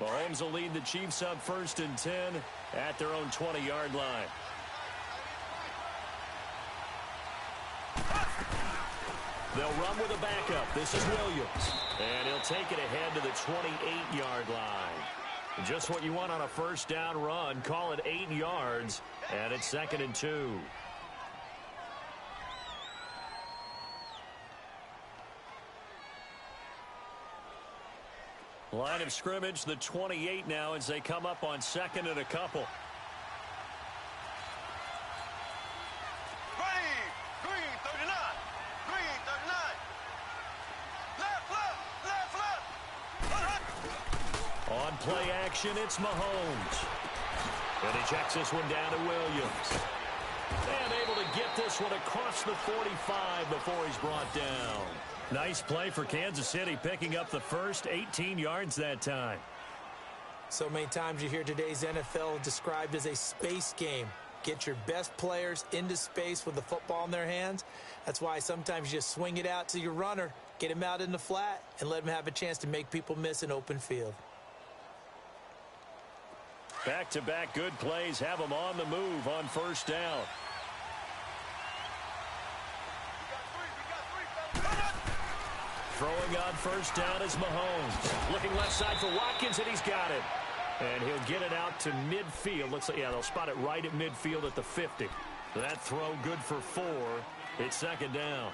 Mahomes will lead the Chiefs up 1st and 10 at their own 20-yard line. They'll run with a backup. This is Williams. And he'll take it ahead to the 28-yard line. Just what you want on a first down run. Call it 8 yards. And it's 2nd and 2. Line of scrimmage, the 28 now as they come up on 2nd and a couple. On play action, it's Mahomes. And he checks this one down to Williams. And able to get this one across the 45 before he's brought down. Nice play for Kansas City, picking up the first 18 yards that time. So many times you hear today's NFL described as a space game. Get your best players into space with the football in their hands. That's why sometimes you just swing it out to your runner, get him out in the flat, and let him have a chance to make people miss an open field. Back-to-back good plays have them on the move on first down. Throwing on first down is Mahomes. Looking left side for Watkins, and he's got it. And he'll get it out to midfield. Looks like, yeah, they'll spot it right at midfield at the 50. So that throw good for 4. It's 2nd down.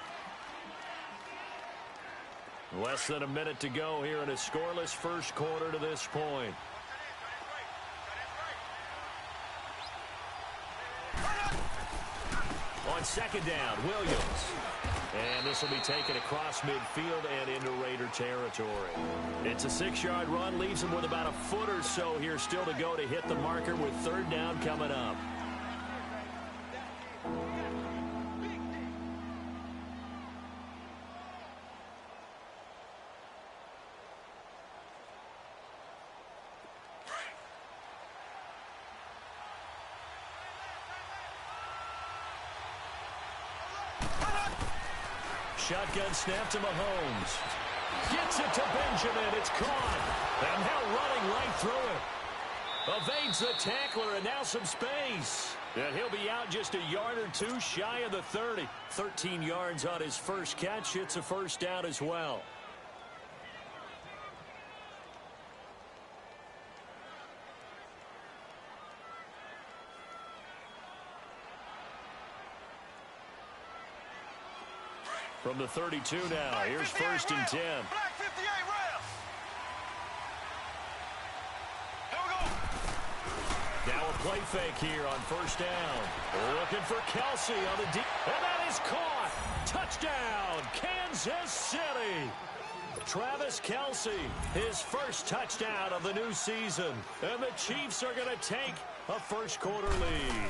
Less than a minute to go here in a scoreless first quarter to this point. On 2nd down, Williams. And this will be taken across midfield and into Raider territory. It's a 6-yard run, leaves him with about a foot or so here still to go to hit the marker with 3rd down coming up. Shotgun snap to Mahomes. Gets it to Benjamin. It's caught. And now running right through it. Evades the tackler and now some space. And he'll be out just a yard or two shy of the 30. 13 yards on his first catch. It's a first down as well. From the 32 now, here's 1st and 10. Now a play fake here on first down. Looking for Kelce on the deep. And that is caught. Touchdown, Kansas City. Travis Kelce, his first touchdown of the new season. And the Chiefs are going to take a first quarter lead.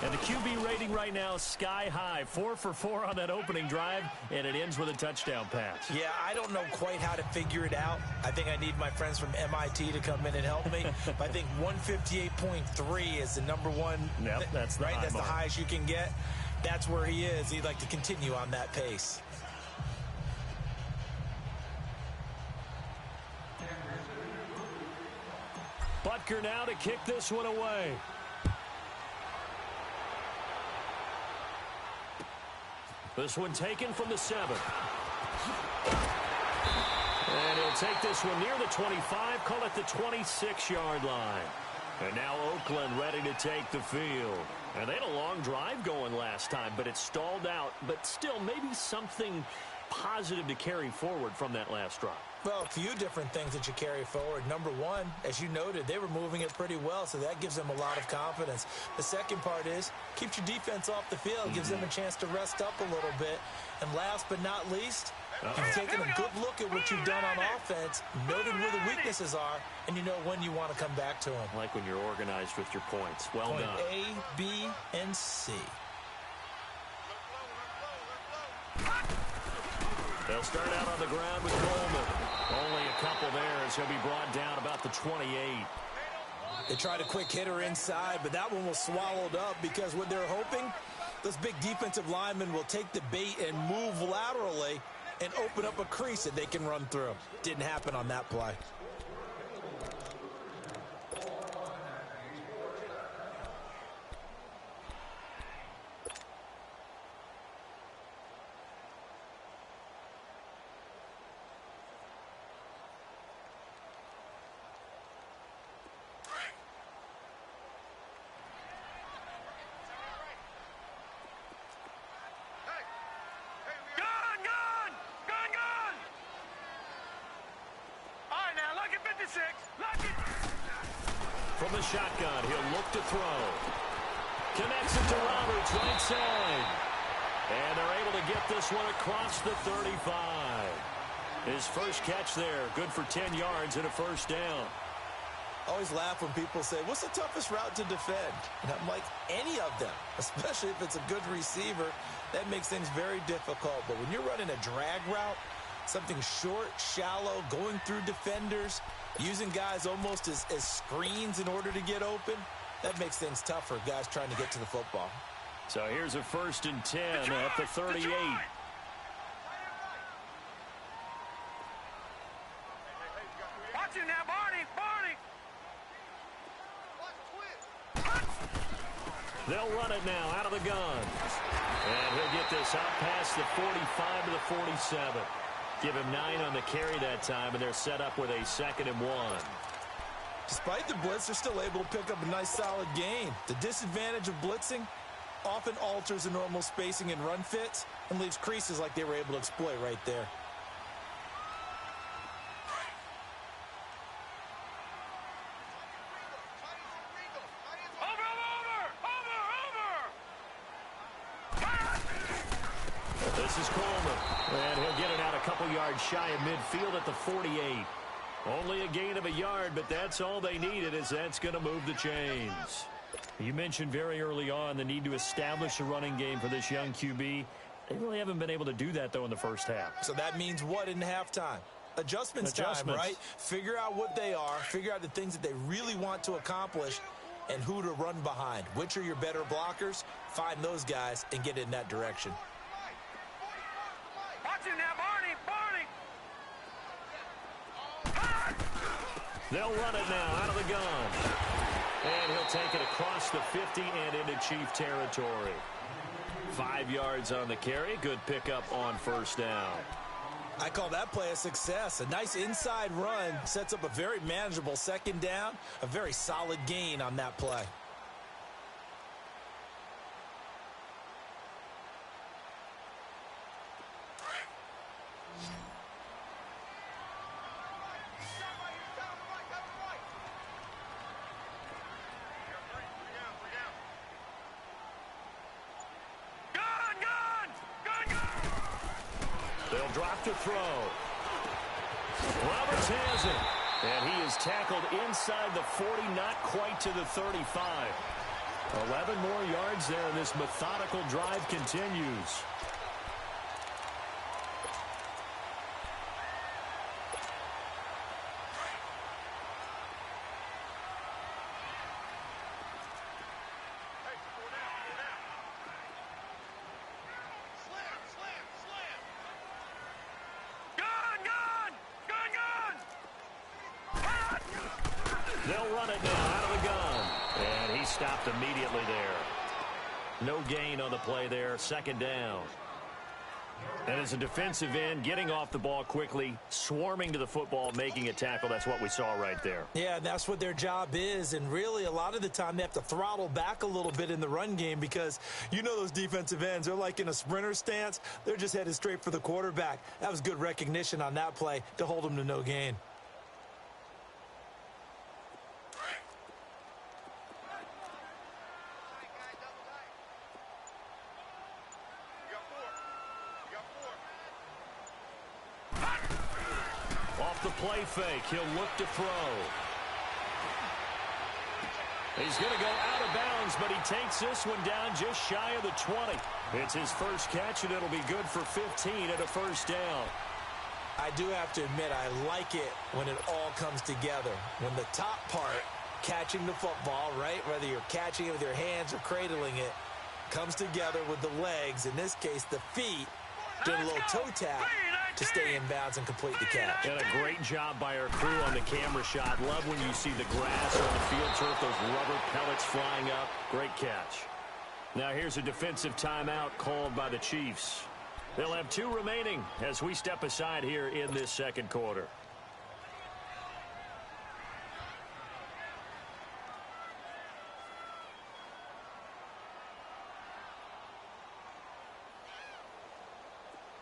And the QB rating right now is sky high. 4 for 4 on that opening drive, and it ends with a touchdown pass. Yeah, I don't know quite how to figure it out. I think I need my friends from MIT to come in and help me. But I think 158.3 is the number one. Yep, that's the right. High That's mark. the highest you can get. That's where he is. He'd like to continue on that pace. Butker now to kick this one away. This one taken from the 7. And he'll take this one near the 25, call it the 26-yard line. And now Oakland ready to take the field. And they had a long drive going last time, but it stalled out. But still, maybe something positive to carry forward from that last drive. Well, a few different things that you carry forward. Number one, as you noted, they were moving it pretty well, so that gives them a lot of confidence. The second part is, keeps your defense off the field, gives them a chance to rest up a little bit. And last but not least, you've taken a good look at what you've done on offense, noted where the weaknesses are, and you know when you want to come back to them. Like when you're organized with your points. Well Point done. A, B, and C. They'll start out on the ground with Coleman. Only a couple there as he'll be brought down about the 28. They tried a quick hitter inside, but that one was swallowed up because what they're hoping, those big defensive linemen will take the bait and move laterally and open up a crease that they can run through. Didn't happen on that play. From the shotgun, he'll look to throw. Connects it to Roberts, right side. And they're able to get this one across the 35. His first catch there, good for 10 yards and a first down. Always laugh when people say, what's the toughest route to defend? And I'm like, any of them, especially if it's a good receiver. That makes things very difficult. But when you're running a drag route, something short, shallow, going through defenders, using guys almost as screens in order to get open, that makes things tough for guys trying to get to the football. So here's a 1st and 10 at the 38. Watch it now, Barney! They'll run it now out of the gun. And he'll get this out past the 45 to the 47. Give him 9 on the carry that time, and they're set up with a 2nd and 1. Despite the blitz, they're still able to pick up a nice solid gain. The disadvantage of blitzing often alters the normal spacing and run fits and leaves creases like they were able to exploit right there. This is Coleman, and he'll get it out a couple yards shy of midfield at the 48. Only a gain of a yard, but that's all they needed, as that's going to move the chains. You mentioned very early on the need to establish a running game for this young QB. They really haven't been able to do that, though, in the first half. So that means what in halftime? Adjustments time, right? Figure out what they are, figure out the things that they really want to accomplish, and who to run behind. Which are your better blockers? Find those guys and get in that direction. Watch it now, Barney! They'll run it now out of the gun. And he'll take it across the 50 and into Chief territory. 5 yards on the carry. Good pickup on first down. I call that play a success. A nice inside run sets up a very manageable 2nd down. A very solid gain on that play. They'll drop to throw. Roberts has it. And he is tackled inside the 40, not quite to the 35. 11 more yards there, and this methodical drive continues. They'll run it now out of the gun. And he stopped immediately there. No gain on the play there. 2nd down. And as a defensive end, getting off the ball quickly, swarming to the football, making a tackle. That's what we saw right there. Yeah, that's what their job is. And really, a lot of the time, they have to throttle back a little bit in the run game because you know those defensive ends, they're like in a sprinter stance. They're just headed straight for the quarterback. That was good recognition on that play to hold them to no gain. Off the play fake, he'll look to throw. He's going to go out of bounds, but he takes this one down just shy of the 20. It's his first catch, and it'll be good for 15 and a first down. I do have to admit, I like it when it all comes together. When the top part, catching the football, right, whether you're catching it with your hands or cradling it, comes together with the legs, in this case the feet, doing a little toe tap to stay in bounds and complete the catch. And a great job by our crew on the camera shot. Love when you see the grass or the field turf, those rubber pellets flying up. Great catch. Now here's a defensive timeout called by the Chiefs. They'll have 2 remaining as we step aside here in this 2nd quarter.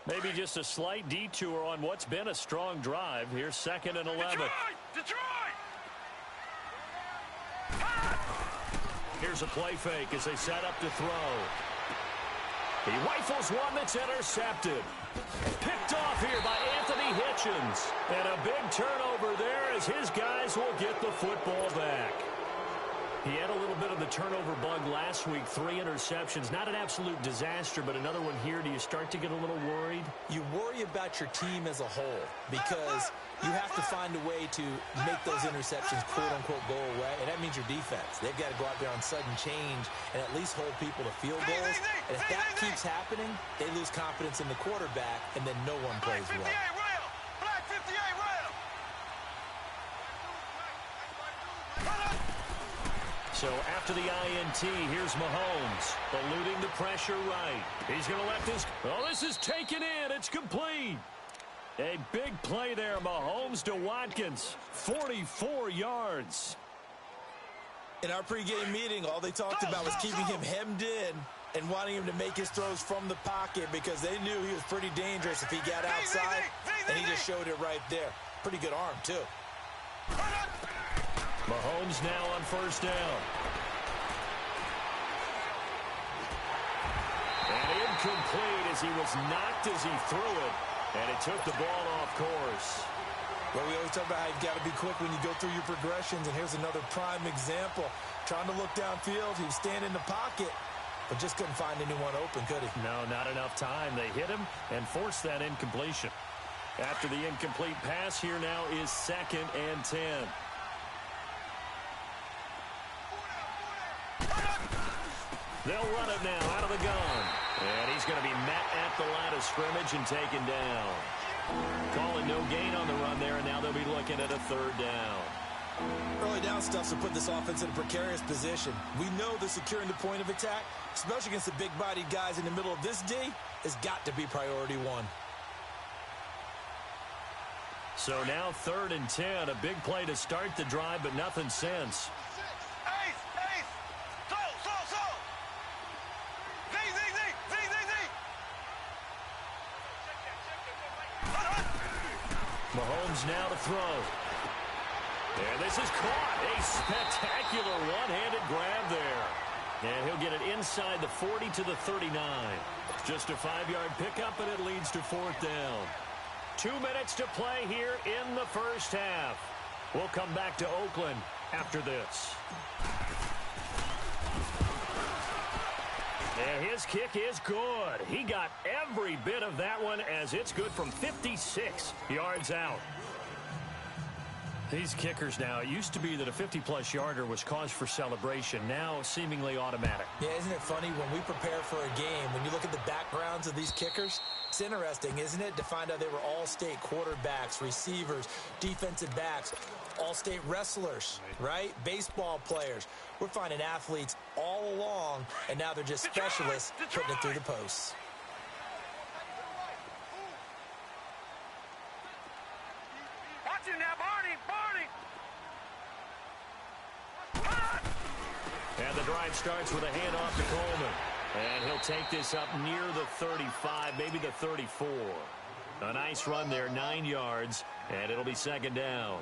Maybe just a slight detour on what's been a strong drive. Here's 2nd and 11. Detroit! Here's a play fake as they set up to throw. He rifles one that's intercepted. Picked off here by Anthony Hitchens. And a big turnover there as his guys will get the football back. He had a little bit of the turnover bug last week, 3 interceptions. Not an absolute disaster, but another one here. Do you start to get a little worried? You worry about your team as a whole because you have to find a way to make those interceptions, quote-unquote, go away, and that means your defense. They've got to go out there on sudden change and at least hold people to field goals. And if that keeps happening, they lose confidence in the quarterback, and then no one plays well. Black 58 rail. So after the INT, here's Mahomes, eluding the pressure right. He's going to let this... Oh, this is taken in. It's complete. A big play there, Mahomes to Watkins. 44 yards. In our pregame meeting, all they talked about was keeping him hemmed in and wanting him to make his throws from the pocket because they knew he was pretty dangerous if he got outside, and he just showed it right there. Pretty good arm, too. Mahomes now on first down. And incomplete as he was knocked as he threw it. And it took the ball off course. Well, we always talk about how you've got to be quick when you go through your progressions, and here's another prime example. Trying to look downfield, he was standing in the pocket, but just couldn't find anyone open, could he? No, not enough time. They hit him and forced that incompletion. After the incomplete pass, here now is 2nd and 10. They'll run it now out of the gun. And he's going to be met at the line of scrimmage and taken down. Calling no gain on the run there, and now they'll be looking at a 3rd down. Early down stuff's to put this offense in a precarious position. We know that securing the point of attack, especially against the big-bodied guys in the middle of this D, has got to be priority 1. So now 3rd and 10, a big play to start the drive, but nothing since. Mahomes now to throw. And this is caught. A spectacular one-handed grab there. And he'll get it inside the 40 to the 39. Just a 5-yard pickup, and it leads to 4th down. 2 minutes to play here in the first half. We'll come back to Oakland after this. And his kick is good. He got every bit of that one as it's good from 56 yards out. These kickers now, it used to be that a 50-plus yarder was cause for celebration. Now, seemingly automatic. Yeah, isn't it funny when we prepare for a game, when you look at the backgrounds of these kickers, it's interesting, isn't it, to find out they were all-state quarterbacks, receivers, defensive backs, all-state wrestlers, right? Baseball players. We're finding athletes all along, and now they're just specialists putting it through the posts. Watch him now, Barney! And the drive starts with a handoff to Coleman. And he'll take this up near the 35, maybe the 34. A nice run there, 9 yards, and it'll be 2nd down.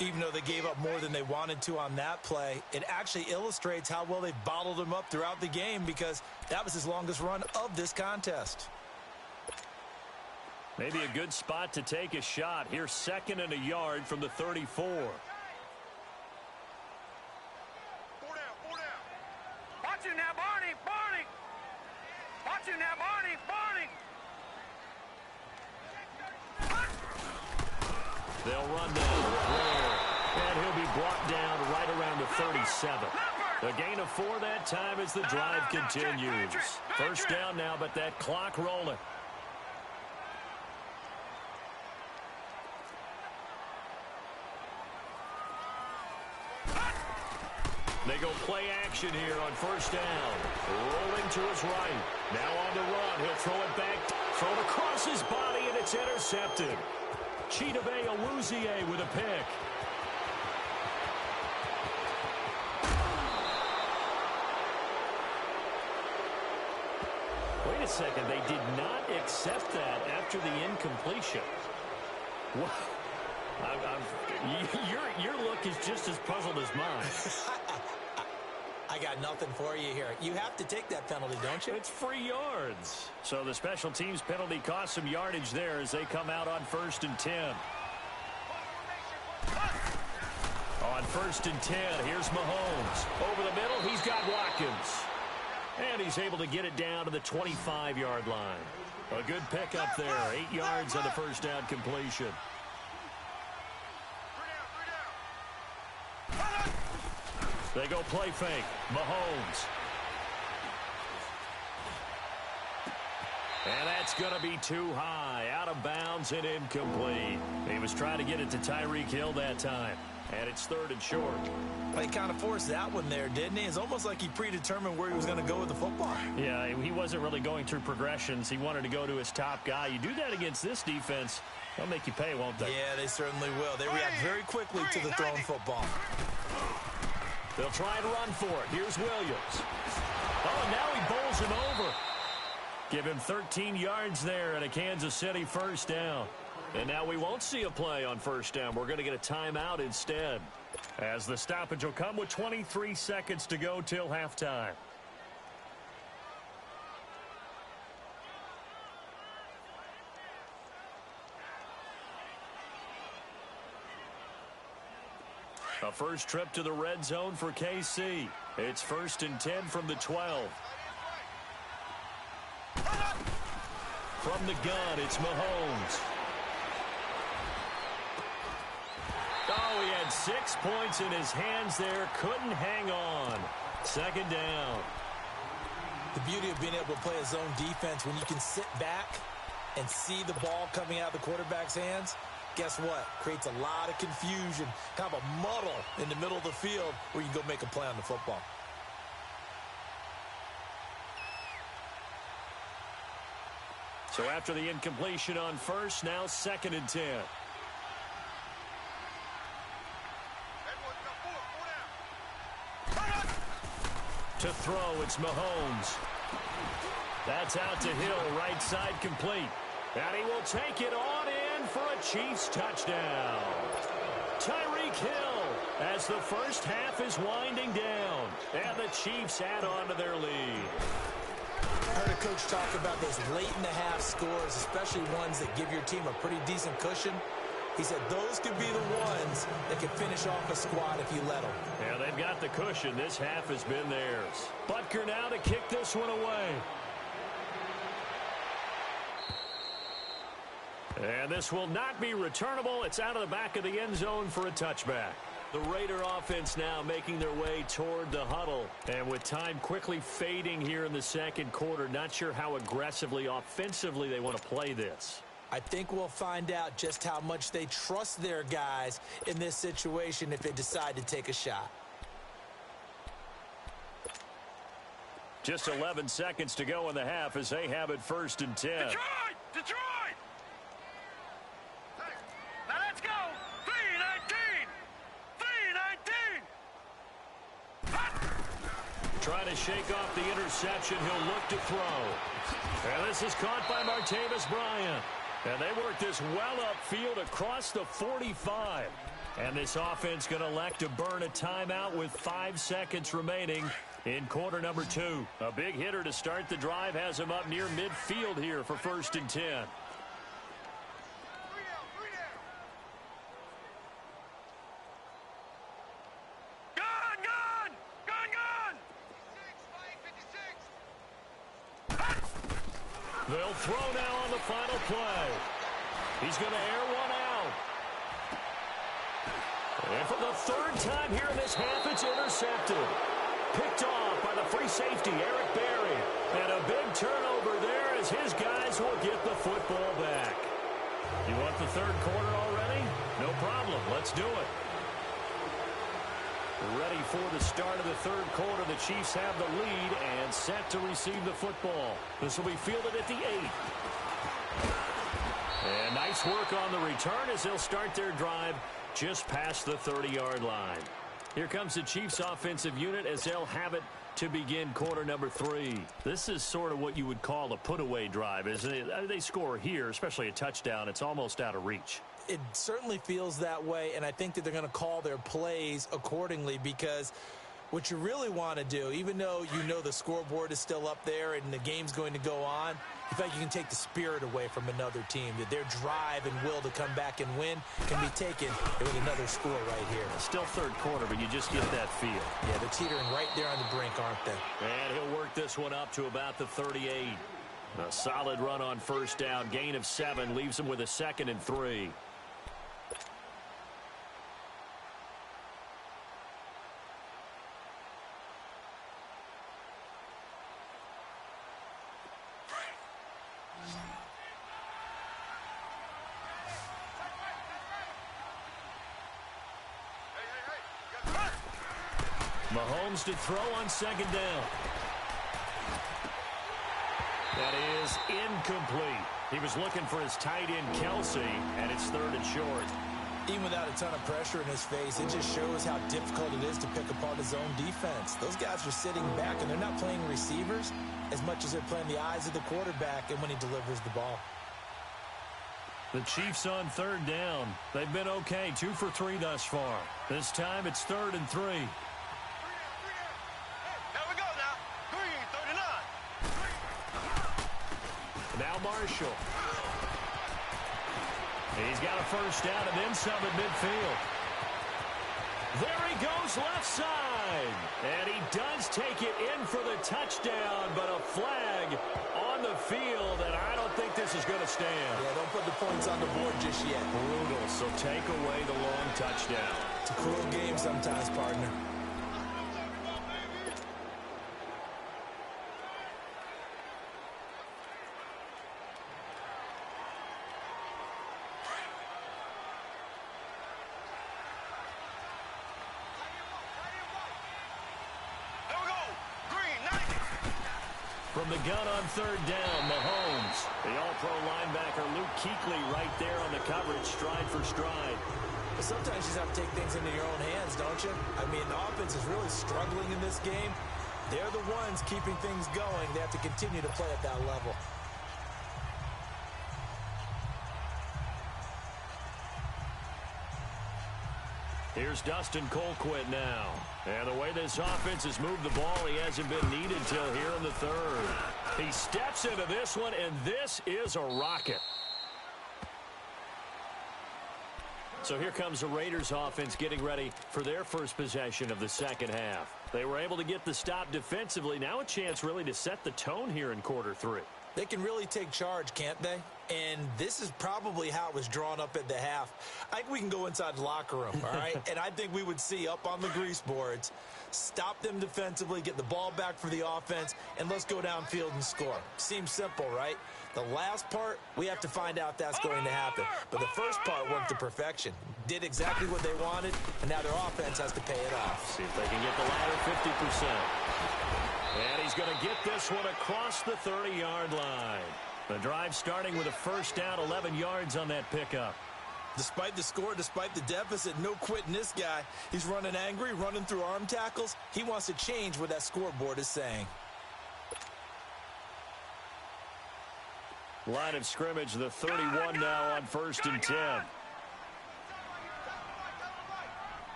Even though they gave up more than they wanted to on that play, it actually illustrates how well they've bottled him up throughout the game because that was his longest run of this contest. Maybe a good spot to take a shot. Here's 2nd and a yard from the 34. 4 down. Watch him now, Barney! Watch him now, Barney! They'll run down. And he'll be brought down right around the 37. A gain of 4 that time as the drive continues. First down now, but that clock rolling. They go play action here on first down. Rolling to his right. Now on the run. He'll throw it back. Throw it across his body, and it's intercepted. Chidobe Awuzie with a pick. Wait a second. They did not accept that after the incompletion. What? Your look is just as puzzled as mine. I I got nothing for you here. You have to take that penalty, don't you? It's free yards. So the special teams penalty cost some yardage there as they come out on 1st and 10. On 1st and 10, here's Mahomes. Over the middle, he's got Watkins. And he's able to get it down to the 25-yard line. A good pickup there. 8 yards on the first down completion. They go play fake. Mahomes. And that's going to be too high. Out of bounds and incomplete. He was trying to get it to Tyreek Hill that time. And it's 3rd and short. He kind of forced that one there, didn't he? It's almost like he predetermined where he was going to go with the football. Yeah, he wasn't really going through progressions. He wanted to go to his top guy. You do that against this defense, they'll make you pay, won't they? Yeah, they certainly will. They react very quickly to the thrown football. They'll try and run for it. Here's Williams. Oh, and now he bowls him over. Give him 13 yards there and a Kansas City first down. And now we won't see a play on first down. We're going to get a timeout instead, as the stoppage will come with 23 seconds to go till halftime. A first trip to the red zone for KC. It's 1st and 10 from the 12. From the gun, it's Mahomes. Oh, he had 6 points in his hands there. Couldn't hang on. 2nd down. The beauty of being able to play a zone defense when you can sit back and see the ball coming out of the quarterback's hands, guess what? Creates a lot of confusion, kind of a muddle in the middle of the field where you can go make a play on the football. So after the incompletion on first, now 2nd and 10. To throw, it's Mahomes. That's out to Hill, right side complete. And he will take it on in for a Chiefs touchdown. Tyreek Hill as the first half is winding down. And the Chiefs add on to their lead. I heard a coach talk about those late-in-the-half scores, especially ones that give your team a pretty decent cushion. He said those could be the ones that can finish off a squad if you let them. Yeah, they've got the cushion. This half has been theirs. Butker now to kick this one away. And this will not be returnable. It's out of the back of the end zone for a touchback. The Raider offense now making their way toward the huddle. And with time quickly fading here in the 2nd quarter, not sure how aggressively, offensively they want to play this. I think we'll find out just how much they trust their guys in this situation if they decide to take a shot. Just 11 seconds to go in the half as they have it 1st and 10. Detroit! Detroit! Now let's go! 3-19! 3-19! Trying to shake off the interception. He'll look to throw. And this is caught by Martavis Bryant. And they work this well upfield across the 45. And this offense going to elect to burn a timeout with 5 seconds remaining in quarter number 2. A big hitter to start the drive has him up near midfield here for 1st and 10. They'll throw now on the final play. He's going to air one out. And for the 3rd time here in this half, it's intercepted. Picked off by the free safety, Eric Berry. And a big turnover there as his guys will get the football back. You want the 3rd quarter already? No problem. Let's do it. Ready for the start of the 3rd quarter. The Chiefs have the lead and set to receive the football. This will be fielded at the 8. And nice work on the return as they'll start their drive just past the 30-yard line. Here comes the Chiefs offensive unit as they'll have it to begin quarter number 3. This is sort of what you would call a put-away drive, isn't it? They score here, especially a touchdown. It's almost out of reach. It certainly feels that way, and I think that they're going to call their plays accordingly because What you really want to do, even though you know the scoreboard is still up there and the game's going to go on, you feel like you can take the spirit away from another team, that their drive and will to come back and win can be taken with another score right here. Still third quarter, but you just get that feel. Yeah, they're teetering right there on the brink, aren't they? And he'll work this one up to about the 38. A solid run on first down. Gain of 7 leaves him with a 2nd and 3. Mahomes to throw on 2nd down. That is incomplete. He was looking for his tight end, Kelce, and it's 3rd and short. Even without a ton of pressure in his face, it just shows how difficult it is to pick apart his own defense. Those guys are sitting back, and they're not playing receivers as much as they're playing the eyes of the quarterback and when he delivers the ball. The Chiefs on 3rd down. They've been okay, 2 for 3 thus far. This time it's 3rd and 3. Now Marshall. He's got a first down and then some at midfield. There he goes left side. And he does take it in for the touchdown, but a flag on the field, and I don't think this is going to stand. Yeah, don't put the points on the board just yet. Brutal, so take away the long touchdown. It's a cruel game sometimes, partner. From the gun on 3rd down, Mahomes. The all-pro linebacker Luke Kuechly right there on the coverage, stride for stride. But sometimes you just have to take things into your own hands, don't you? I mean, the offense is really struggling in this game. They're the ones keeping things going. They have to continue to play at that level. Here's Dustin Colquitt now. And the way this offense has moved the ball, he hasn't been needed till here in the 3rd. He steps into this one, and this is a rocket. So here comes the Raiders offense getting ready for their first possession of the 2nd half. They were able to get the stop defensively. Now a chance really to set the tone here in quarter 3. They can really take charge, can't they? And this is probably how it was drawn up at the half. I think we can go inside the locker room, all right? And I think we would see up on the grease boards, stop them defensively, get the ball back for the offense, and let's go downfield and score. Seems simple, right? The last part, we have to find out if that's going to happen. But the first part worked to perfection. Did exactly what they wanted, and now their offense has to pay it off. See if they can get the latter 50%. And he's going to get this one across the 30-yard line. The drive starting with a first down, 11 yards on that pickup. Despite the score, despite the deficit, no quitting this guy. He's running angry, running through arm tackles. He wants to change what that scoreboard is saying. Line of scrimmage, the 31 now on 1st and 10.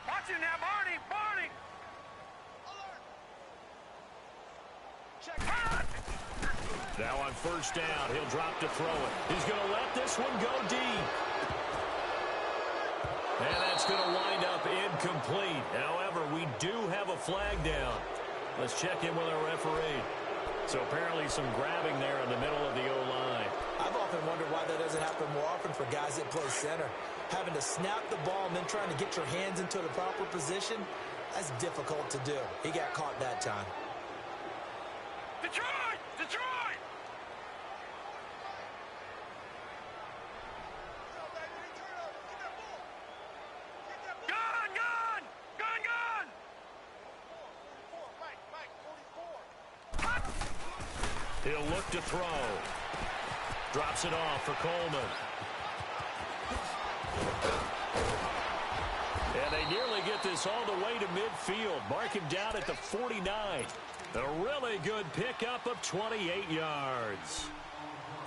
Watch him now, Barney! Barney! Now on 1st down, he'll drop to throw it. He's going to let this one go deep. And that's going to wind up incomplete. However, we do have a flag down. Let's check in with our referee. So apparently some grabbing there in the middle of the O-line. I've often wondered why that doesn't happen more often for guys that play center. Having to snap the ball and then trying to get your hands into the proper position, that's difficult to do. He got caught that time. Detroit! Detroit! Gun! Gun! Gun! Gun! He'll look to throw. Drops it off for Coleman. And they nearly get this all the way to midfield. Mark him down at the 49. A really good pickup of 28 yards.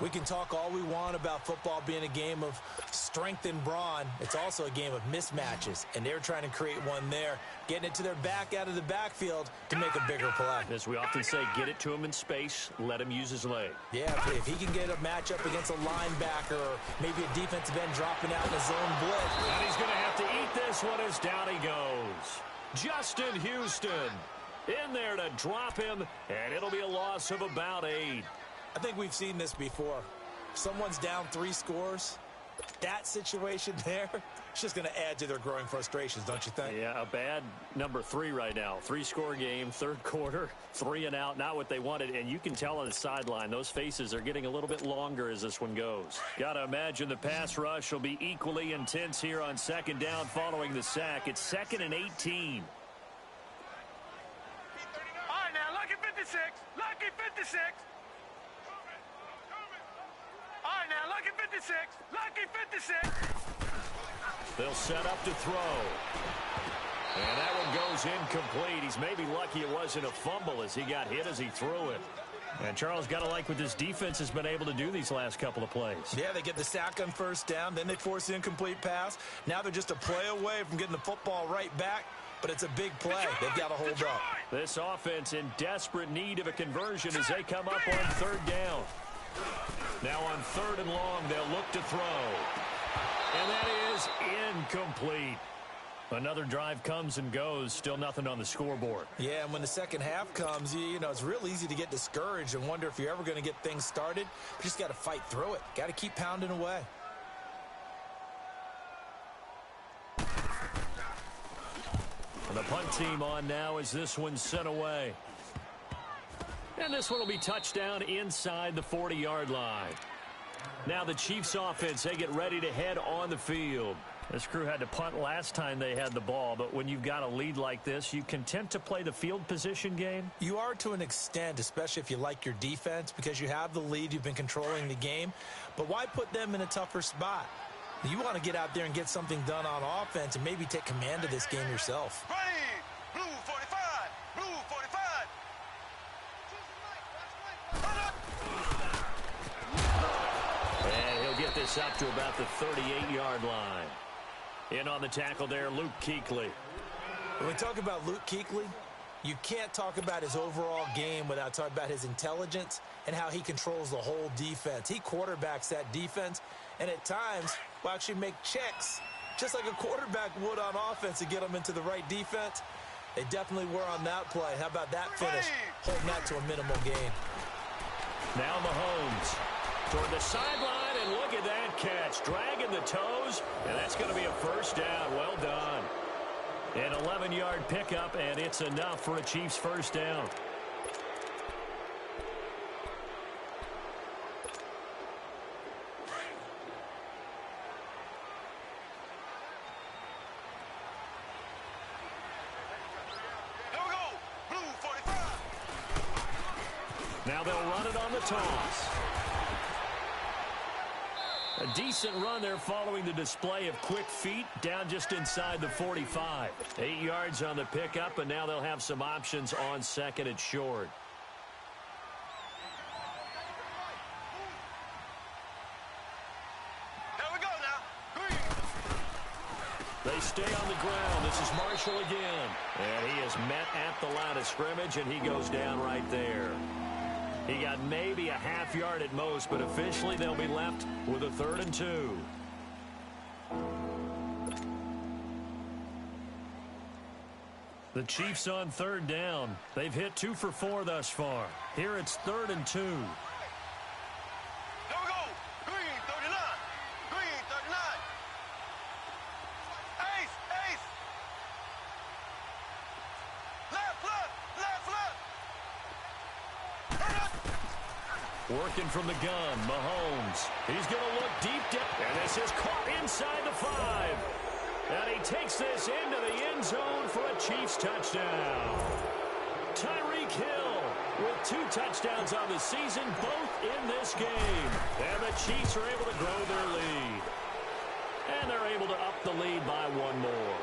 We can talk all we want about football being a game of strength and brawn. It's also a game of mismatches, and they're trying to create one there, getting it to their back out of the backfield to make a bigger play. As we often say, get it to him in space, let him use his leg. Yeah, if he can get a matchup against a linebacker or maybe a defensive end dropping out in a zone blitz. And he's going to have to eat this one as down he goes. Justin Houston in there to drop him, and it'll be a loss of about 8. I think we've seen this before. Someone's down 3 scores. That situation there, it's just going to add to their growing frustrations, don't you think? Yeah, a bad number 3 right now. 3-score game, third quarter, 3 and out, not what they wanted. And you can tell on the sideline, those faces are getting a little bit longer as this one goes. Got to imagine the pass rush will be equally intense here on second down following the sack. It's 2nd and 18. All right, now, lucky 56. Lucky 56. All right, now, lucky 56. Lucky 56. They'll set up to throw. And that one goes incomplete. He's maybe lucky it wasn't a fumble as he got hit as he threw it. And Charles, got to like what this defense has been able to do these last couple of plays. Yeah, they get the sack on first down, then they force the incomplete pass. Now they're just a play away from getting the football right back, but it's a big play. They've got to hold up. This offense in desperate need of a conversion as they come up on third down. Now on 3rd and long, they'll look to throw. And that is incomplete. Another drive comes and goes, still nothing on the scoreboard. Yeah, and when the second half comes, you know, it's real easy to get discouraged and wonder if you're ever going to get things started. You just got to fight through it. Got to keep pounding away. And the punt team on now as this one's sent away. And this one will be touchdown inside the 40-yard line. Now the Chiefs offense, they get ready to head on the field. This crew had to punt last time they had the ball, but when you've got a lead like this, you content to play the field position game? You are to an extent, especially if you like your defense, because you have the lead, you've been controlling the game. But why put them in a tougher spot? You want to get out there and get something done on offense and maybe take command of this game yourself. Blue 45. Blue 45. And he'll get this up to about the 38-yard line. In on the tackle there, Luke Kuechly. When we talk about Luke Kuechly, you can't talk about his overall game without talking about his intelligence and how he controls the whole defense. He quarterbacks that defense, and at times will actually make checks, just like a quarterback would on offense to get them into the right defense. They definitely were on that play. How about that finish? Holding that to a minimal gain. Now Mahomes toward the sideline, and look at that catch. Dragging the toes, and that's going to be a first down. Well done. An 11-yard pickup, and it's enough for a Chiefs first down. Here we go. Blue 45. Now they'll run it on the toss. A decent run there following the display of quick feet down just inside the 45. 8 yards on the pickup, and now they'll have some options on second and short. Here we go now. Green. They stay on the ground. This is Marshall again. And he is met at the line of scrimmage, and he goes down right there. He got maybe a half yard at most, but officially they'll be left with a 3rd and 2. The Chiefs on 3rd down. They've hit 2 for 4 thus far. Here it's 3rd and 2. Here we go. Green 39. Green 39. Ace. Ace. Left, left, left, left. Working from the gun, Mahomes. He's going to look deep down. And this is caught inside the 5. And he takes this into the end zone for a Chiefs touchdown. Tyreek Hill with 2 touchdowns on the season, both in this game. And the Chiefs are able to grow their lead. And they're able to up the lead by 1 more.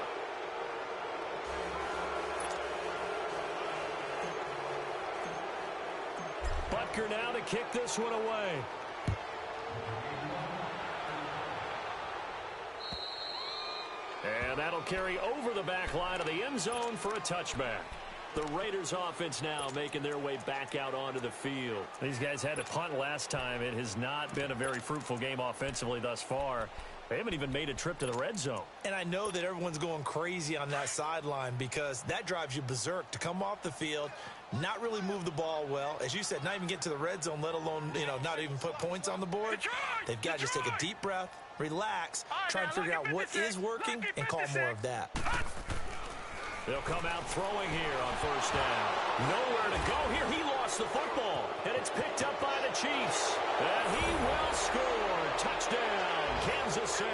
Butker now to kick this one away. And that'll carry over the back line of the end zone for a touchback. The Raiders offense now making their way back out onto the field. These guys had to punt last time. It has not been a very fruitful game offensively thus far. They haven't even made a trip to the red zone. And I know that everyone's going crazy on that sideline because that drives you berserk to come off the field, not really move the ball well. As you said, not even get to the red zone, let alone, not even put points on the board. They've got to just take a deep breath, relax, try and figure out what is working, and call more of that. They'll come out throwing here on first down. Nowhere to go here. He lost the football, and it's picked up by the Chiefs. And he will score. Touchdown, Kansas City.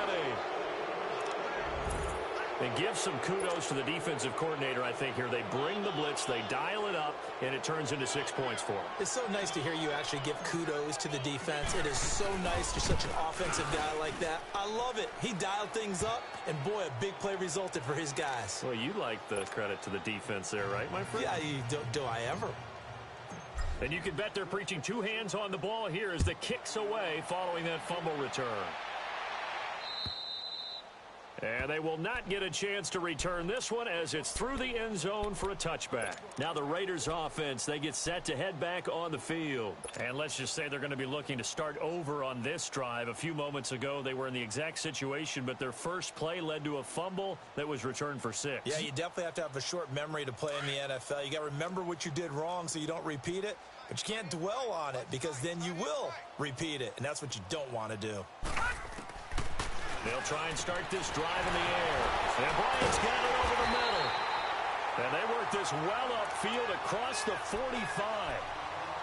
And give some kudos to the defensive coordinator, I think, here. They bring the blitz, they dial it up, and it turns into 6 points for them. It's so nice to hear you actually give kudos to the defense. It is so nice. You're such an offensive guy like that. I love it. He dialed things up, and boy, a big play resulted for his guys. Well, you like the credit to the defense there, right, my friend? Yeah, do I ever? And you can bet they're preaching 2 hands on the ball here as the kick's away following that fumble return. And they will not get a chance to return this one as it's through the end zone for a touchback. Now the Raiders offense, they get set to head back on the field. And let's just say they're going to be looking to start over on this drive. A few moments ago, they were in the exact situation, but their first play led to a fumble that was returned for 6. Yeah, you definitely have to have a short memory to play in the NFL. You got to remember what you did wrong so you don't repeat it, but you can't dwell on it because then you will repeat it, and that's what you don't want to do. They'll try and start this drive in the air. And Bryant's got it over the middle. And they work this well upfield across the 45.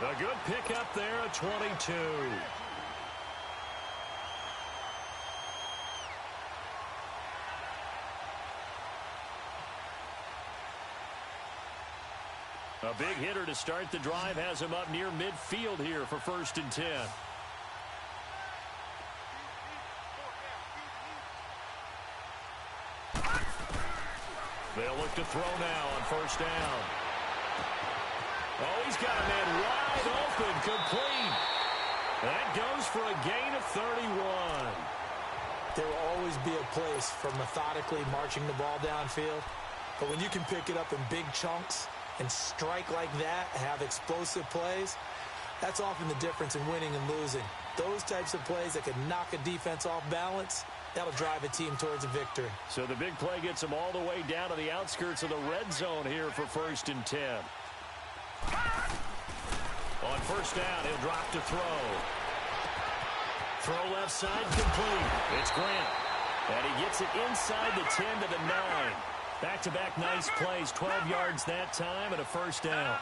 A good pickup there at 22. A big hitter to start the drive has him up near midfield here for 1st and 10. They'll look to throw now on first down. Oh, he's got a man wide open, complete. That goes for a gain of 31. There will always be a place for methodically marching the ball downfield. But when you can pick it up in big chunks and strike like that, have explosive plays, that's often the difference in winning and losing. Those types of plays that can knock a defense off balance, that'll drive a team towards a victory. So the big play gets them all the way down to the outskirts of the red zone here for 1st and 10. On first down, he'll drop to throw. Throw left side, complete. It's Grant. And he gets it inside the 10 to the 9. Back-to-back nice plays, 12 yards that time and a first down.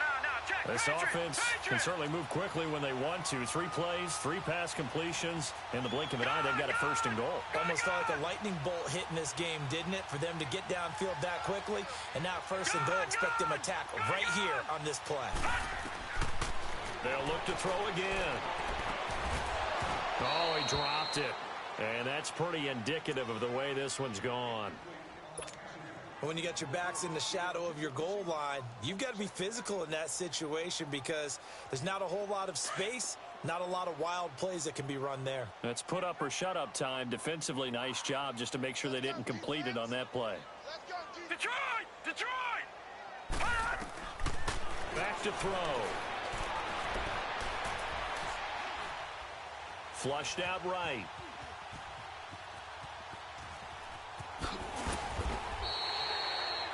This offense can certainly move quickly when they want to. 3 plays, 3 pass completions. In the blink of an eye, they've got a 1st and goal. Almost felt like a lightning bolt hit in this game, didn't it? For them to get downfield that quickly. And now 1st and goal, expect them to tackle right here on this play. They'll look to throw again. Oh, he dropped it. And that's pretty indicative of the way this one's gone. When you got your backs in the shadow of your goal line, you've got to be physical in that situation because there's not a whole lot of space, not a lot of wild plays that can be run there. That's put up or shut up time. Defensively, nice job just to make sure they didn't complete it on that play. Detroit! Detroit! Back to throw. Flushed out right.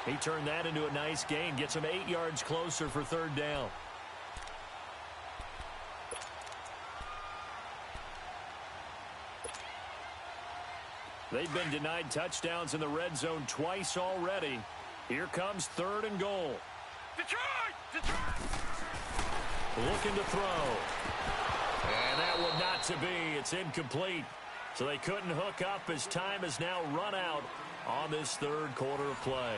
He turned that into a nice gain. Gets him 8 yards closer for 3rd down. They've been denied touchdowns in the red zone twice already. Here comes 3rd and goal. Detroit! Detroit! Looking to throw. And that one not to be. It's incomplete. So they couldn't hook up as time has now run out on this 3rd quarter of play.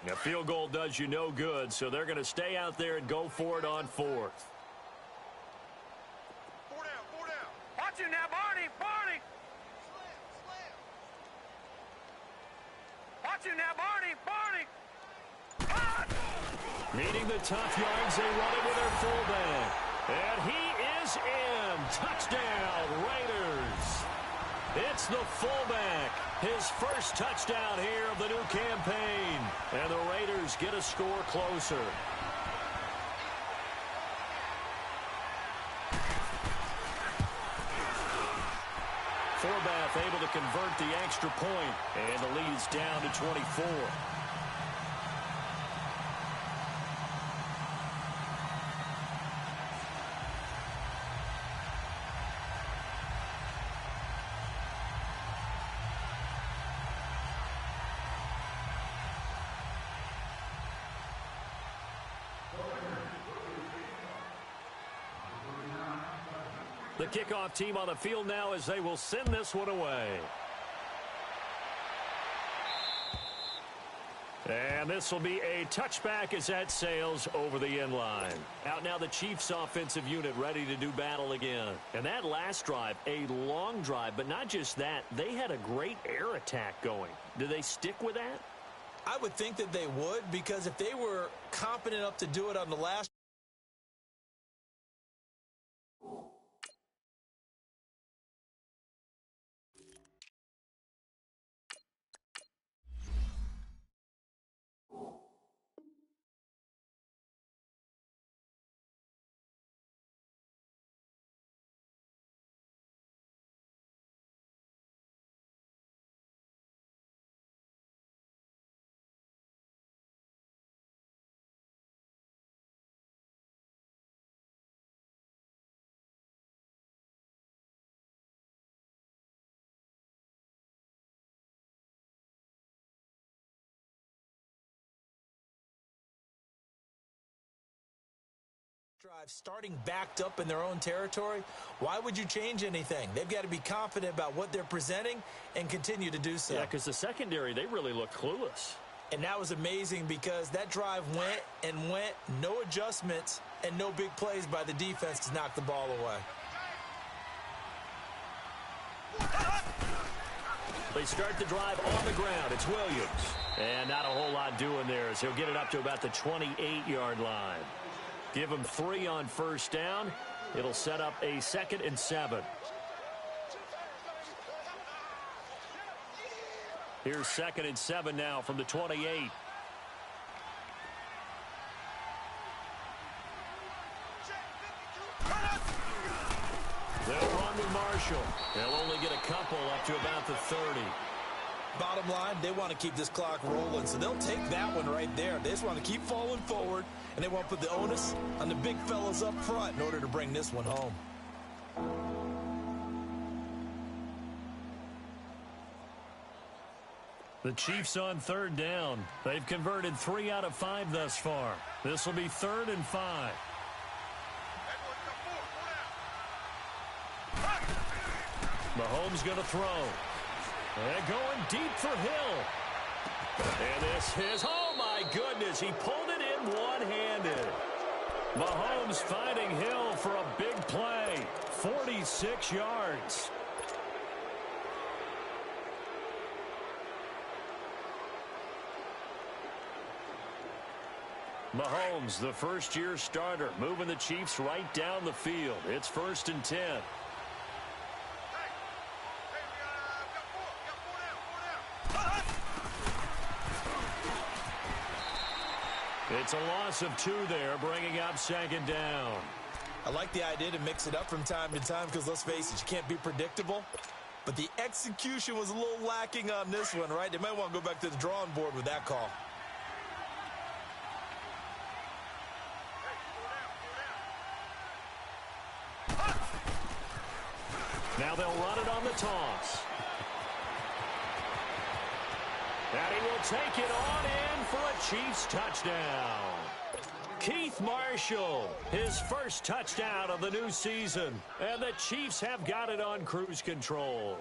A field goal does you no good, so they're going to stay out there and go for it on 4th. 4 down, 4 down. Watch him now, Barney, Barney. Needing the tough yards, they run it with their fullback. And he is in. Touchdown, Raiders. It's the fullback. His first touchdown here of the new campaign. And the Raiders get a score closer. Forbath able to convert the extra point, and the lead is down to 24. The kickoff team on the field now as they will send this one away. And this will be a touchback as that sails over the end line. Out now the Chiefs offensive unit ready to do battle again. And that last drive, a long drive, but not just that. They had a great air attack going. Do they stick with that? I would think that they would, because if they were competent enough to do it on the last drive starting backed up in their own territory, why would you change anything? They've got to be confident about what they're presenting and continue to do so. Yeah, because the secondary, they really looked clueless. And that was amazing because that drive went and went, no adjustments and no big plays by the defense to knock the ball away. They start the drive on the ground. It's Williams. And not a whole lot doing there as he'll get it up to about the 28-yard line. Give him 3 on first down. It'll set up a 2nd and 7. Here's 2nd and 7 now from the 28. They'll run with Marshall. They'll only get a couple up to about the 30. Bottom line, they want to keep this clock rolling, so they'll take that one right there. They just want to keep falling forward, and they want to put the onus on the big fellas up front in order to bring this one home. The Chiefs on 3rd down. They've converted 3 out of 5 thus far. This will be 3rd and 5. Mahomes going to throw. And going deep for Hill. And this is, oh my goodness, he pulled it in one-handed. Mahomes finding Hill for a big play. 46 yards. Mahomes, the first-year starter, moving the Chiefs right down the field. It's 1st and 10. It's a loss of 2 there, bringing up 2nd down. I like the idea to mix it up from time to time because, let's face it, you can't be predictable. But the execution was a little lacking on this one, right? They might want to go back to the drawing board with that call. Now they'll run it on the toss. And he will take it on in for a Chiefs touchdown. Keith Marshall, his first touchdown of the new season. And the Chiefs have got it on cruise control.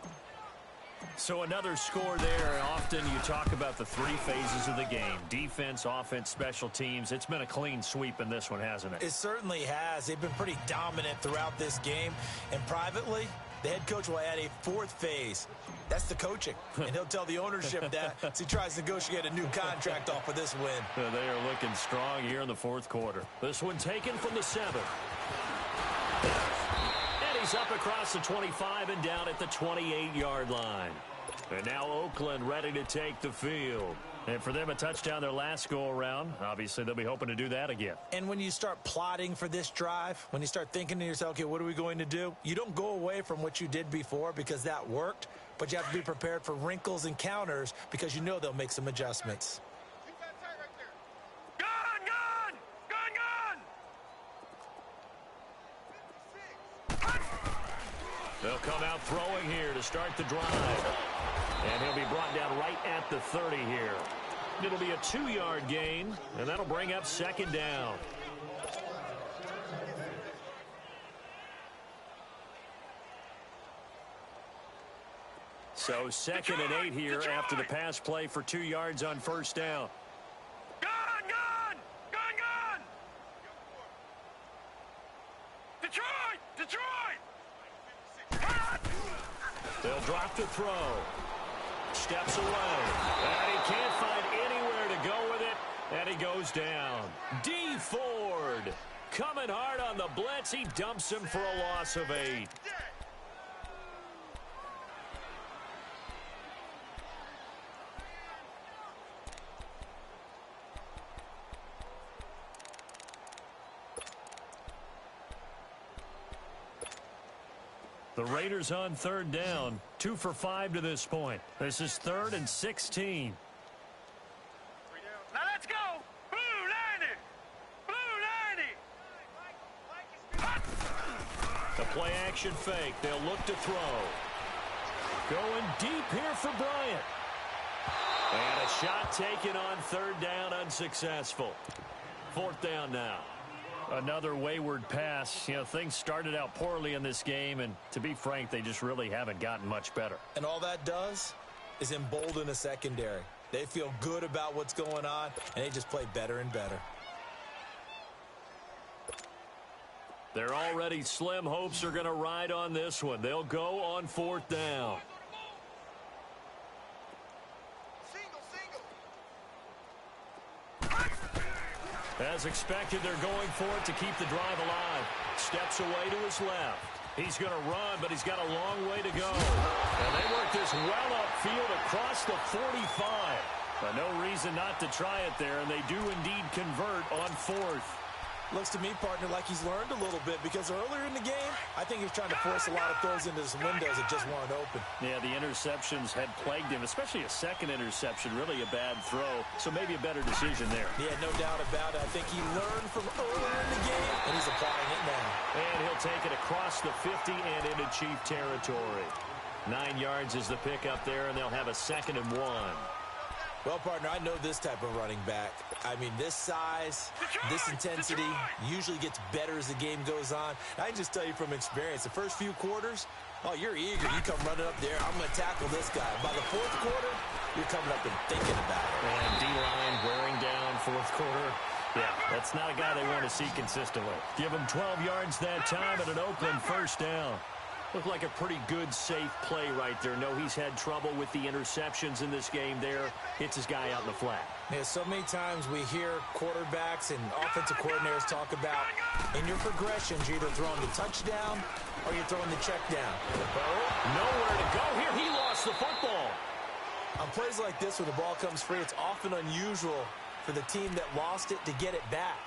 So another score there. Often you talk about the 3 phases of the game. Defense, offense, special teams. It's been a clean sweep in this one, hasn't it? It certainly has. They've been pretty dominant throughout this game. And privately, The head coach will add a fourth phase. That's the coaching. And he'll tell the ownership that as he tries to negotiate a new contract off of this win. They are looking strong here in the fourth quarter. This one taken from the 7. And he's up across the 25 and down at the 28-yard line. And now Oakland ready to take the field. And for them, a touchdown their last go-around. Obviously, they'll be hoping to do that again. And when you start plotting for this drive, when you start thinking to yourself, okay, what are we going to do? You don't go away from what you did before because that worked, but you have to be prepared for wrinkles and counters because you know they'll make some adjustments. They'll come out throwing here to start the drive. And he'll be brought down right at the 30 here. It'll be a 2-yard gain, and that'll bring up second down. So 2nd and 8 here after the pass play for 2 yards on first down. Gun! Detroit! They'll drop the throw. Steps away. And he can't find anywhere to go with it. And he goes down. D. Ford coming hard on the blitz. He dumps him for a loss of 8. The Raiders on third down, 2 for 5 to this point. This is 3rd and 16. Now let's go! Blue 90! The play action fake. They'll look to throw. Going deep here for Bryant. And a shot taken on third down, unsuccessful. 4th down now. Another wayward pass. You know, things started out poorly in this game, and to be frank, they just really haven't gotten much better. And all that does is embolden a secondary. They feel good about what's going on, and they just play better and better. Their already slim hopes are going to ride on this one. They'll go on 4th down. As expected, they're going for it to keep the drive alive. Steps away to his left. He's going to run, but he's got a long way to go. And they work this well upfield across the 45. But no reason not to try it there, and they do indeed convert on 4th. Looks to me, partner, like he's learned a little bit because earlier in the game, I think he was trying to force a lot of throws into some windows that just weren't open. Yeah, the interceptions had plagued him, especially a second interception, really a bad throw. So maybe a better decision there. Yeah, no doubt about it. I think he learned from earlier in the game, and he's applying it now. And he'll take it across the 50 and into Chief territory. 9 yards is the pickup there, and they'll have a 2nd and 1. Well, partner, I know this type of running back. I mean, this size, this intensity usually gets better as the game goes on. I can just tell you from experience, the first few quarters, oh, you're eager. You come running up there. I'm going to tackle this guy. By the 4th quarter, you're coming up and thinking about it. And D-line wearing down 4th quarter. Yeah, that's not a guy they want to see consistently. Give him 12 yards that time at an Oakland 1st down. Looked like a pretty good, safe play right there. No, he's had trouble with the interceptions in this game there. Hits his guy out in the flat. Yeah, so many times we hear quarterbacks and offensive coordinators talk about in your progressions, you're either throwing the touchdown or you're throwing the check down. Nowhere to go here. He lost the football. On plays like this where the ball comes free, it's often unusual for the team that lost it to get it back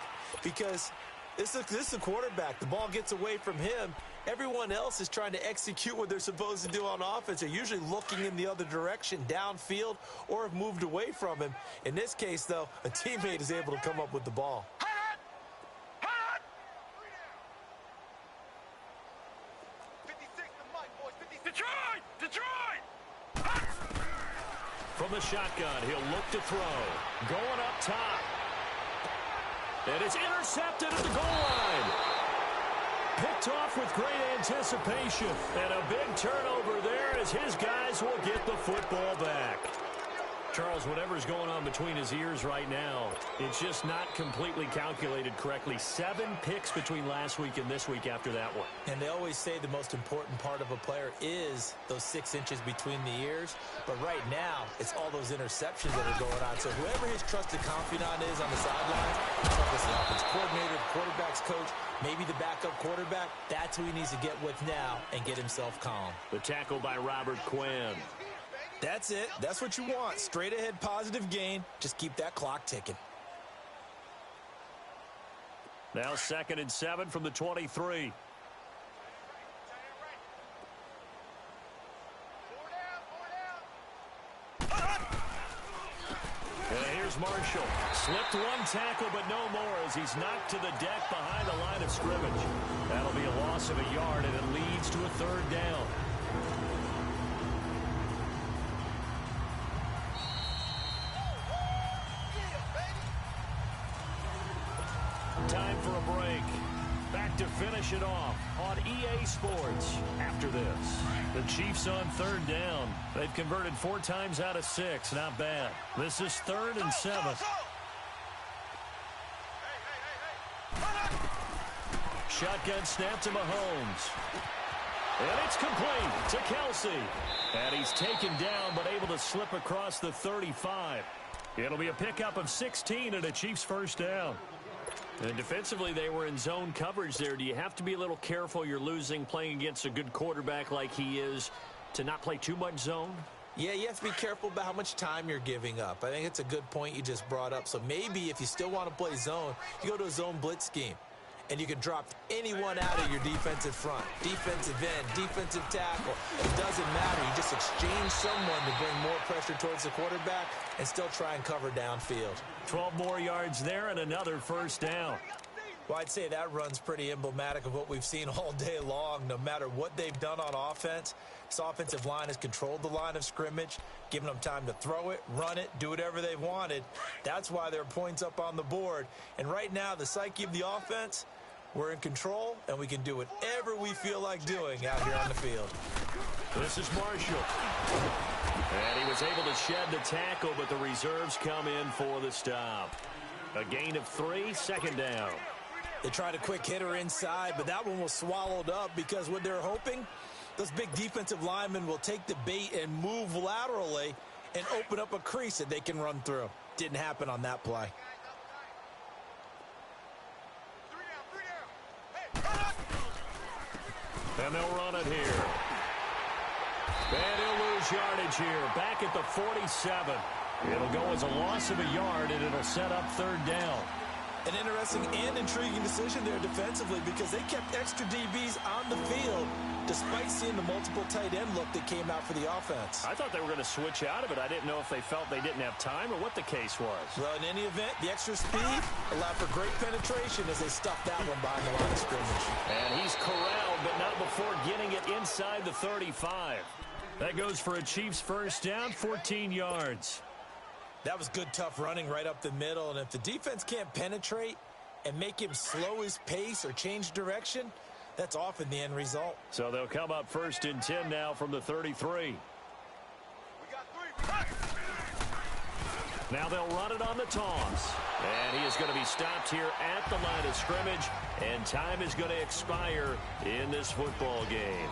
because this is a quarterback. The ball gets away from him. Everyone else is trying to execute what they're supposed to do on offense. They're usually looking in the other direction, downfield, or have moved away from him. In this case, though, a teammate is able to come up with the ball. Detroit! From the shotgun, he'll look to throw. Going up top. And it's intercepted at the goal line. Picked off with great anticipation. And a big turnover there as his guys will get the football back. Charles, whatever's going on between his ears right now, it's just not completely calculated correctly. 7 picks between last week and this week after that one. And they always say the most important part of a player is those 6 inches between the ears. But right now, it's all those interceptions that are going on. So whoever his trusted confidant is on the sidelines, whether it's the offense coordinator, the quarterback's coach, maybe the backup quarterback, that's who he needs to get with now and get himself calm. The tackle by Robert Quinn. That's it. That's what you want. Straight ahead positive gain. Just keep that clock ticking. Now 2nd and 7 from the 23. And here's Marshall. Slipped one tackle, but no more as he's knocked to the deck behind the line of scrimmage. That'll be a loss of a yard, and it leads to a 3rd down. Time for a break. Back to finish it off on EA Sports after this. The Chiefs on 3rd down. They've converted 4 times out of 6. Not bad. This is 3rd and 7. Shotgun snap to Mahomes. And it's complete to Kelsey. And he's taken down but able to slip across the 35. It'll be a pickup of 16 and a Chiefs 1st down. And defensively, they were in zone coverage there. Do you have to be a little careful you're losing playing against a good quarterback like he is to not play too much zone? Yeah, you have to be careful about how much time you're giving up. I think it's a good point you just brought up. So maybe if you still want to play zone, you go to a zone blitz scheme. And you can drop anyone out of your defensive front, defensive end, defensive tackle. It doesn't matter. You just exchange someone to bring more pressure towards the quarterback and still try and cover downfield. 12 more yards there and another 1st down. Well, I'd say that run's pretty emblematic of what we've seen all day long. No matter what they've done on offense, this offensive line has controlled the line of scrimmage, given them time to throw it, run it, do whatever they wanted. That's why there are points up on the board. And right now, the psyche of the offense, we're in control, and we can do whatever we feel like doing out here on the field. This is Marshall. And he was able to shed the tackle, but the reserves come in for the stop. A gain of 3, 2nd down. They tried a quick hitter inside, but that one was swallowed up because what they're hoping, those big defensive linemen will take the bait and move laterally and open up a crease that they can run through. Didn't happen on that play. And they'll run it here. And he'll lose yardage here. Back at the 47. It'll go as a loss of a yard, and it'll set up 3rd down. An interesting and intriguing decision there defensively because they kept extra DBs on the field despite seeing the multiple tight end look that came out for the offense. I thought they were going to switch out of it. I didn't know if they felt they didn't have time or what the case was. Well, in any event, the extra speed allowed for great penetration as they stuffed that one behind the line of scrimmage. And he's corralled, but not before getting it inside the 35. That goes for a Chiefs 1st down, 14 yards. That was good, tough running right up the middle. And if the defense can't penetrate and make him slow his pace or change direction, that's often the end result. So they'll come up 1st and 10 now from the 33. Now they'll run it on the toss. And he is going to be stopped here at the line of scrimmage. And time is going to expire in this football game.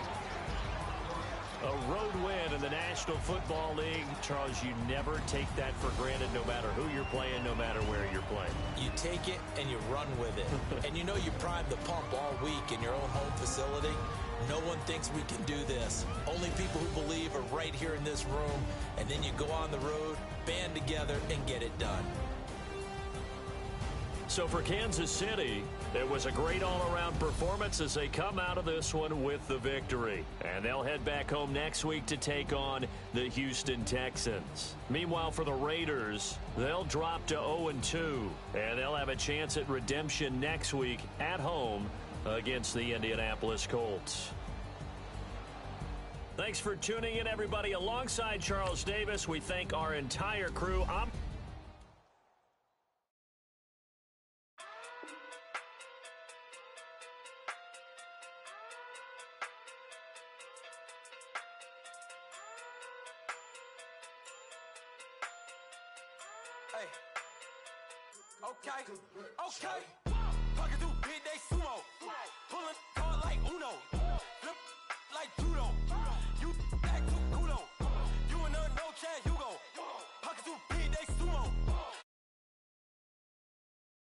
A road win in the National Football League. Charles, you never take that for granted no matter who you're playing, no matter where you're playing. You take it and you run with it. And you know you primed the pump all week in your own home facility. No one thinks we can do this. Only people who believe are right here in this room. And then you go on the road, band together, and get it done. So for Kansas City, it was a great all-around performance as they come out of this one with the victory. And they'll head back home next week to take on the Houston Texans. Meanwhile, for the Raiders, they'll drop to 0-2, and they'll have a chance at redemption next week at home against the Indianapolis Colts. Thanks for tuning in, everybody. Alongside Charles Davis, we thank our entire crew. Hey. Okay. Pocket too big, they sumo.